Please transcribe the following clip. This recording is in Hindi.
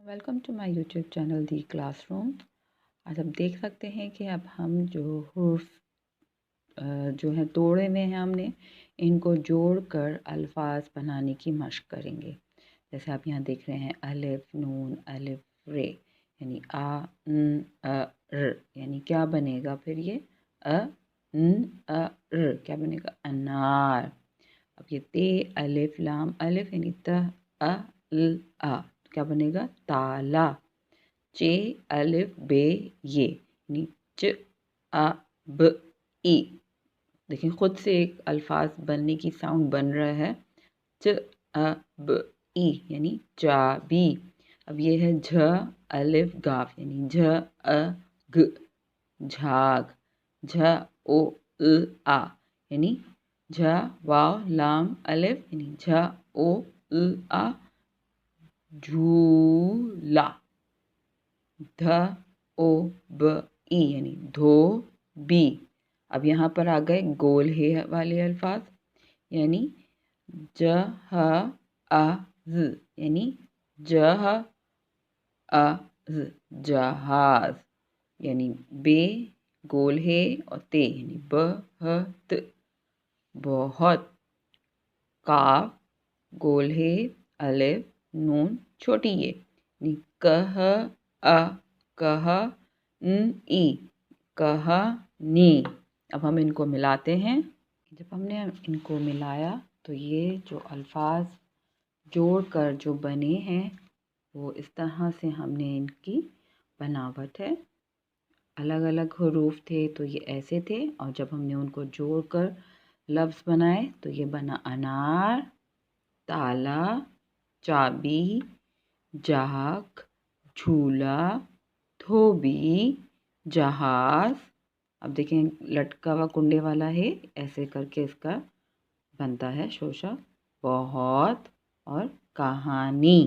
Welcome to my YouTube channel the classroom. आज आप देख सकते हैं कि अब हम जो हुर्फ जो है तोड़े हुए हैं हमने इनको जोड़कर अल्फाज बनाने की मशक करेंगे। जैसे आप यहाँ देख रहे हैं अलिफ नून अलिफ रे यानी आ न अ र यानी क्या बनेगा फिर ये अ न अ र क्या बनेगा अनार। अब ये ते अलिफ लाम अलिफ यानी त अ ल आ क्या बनेगा ताला। चे अलिफ बे ये यानी च अ ब ई। देखिए खुद से एक अल्फाज बनने की साउंड बन रहा है च अ ब ई यानी चाबी। अब ये है झ अलिफ गाफ यानी झ अ ग झाग। झ ओ ल आ यानी झ वाव लाम अलिफ यानी झ ओ ल आ झूला। ध ओ ब ई यानी धोबी। अब यहाँ पर आ गए गोल हे वाले अल्फाज यानी जह अ ज यानी जह अ ज जहाज। यानी बे गोल हे और ते यानी ब ह त बहुत। काफ गोल हे अलिफ नून छोटी ये यानी कह अ कह न ई कहानी। अब हम इनको मिलाते हैं। जब हमने इनको मिलाया तो ये जो अल्फाज जोड़कर जो बने हैं वो इस तरह से हमने इनकी बनावट है। अलग अलग हरूफ थे तो ये ऐसे थे और जब हमने उनको जोड़कर लफ्ज़ बनाए तो ये बना अनार ताला चाबी झाग झूला धोबी जहाज। अब देखें लटका हुआ कुंडे वाला है ऐसे करके इसका बनता है शोशा बहुत और कहानी।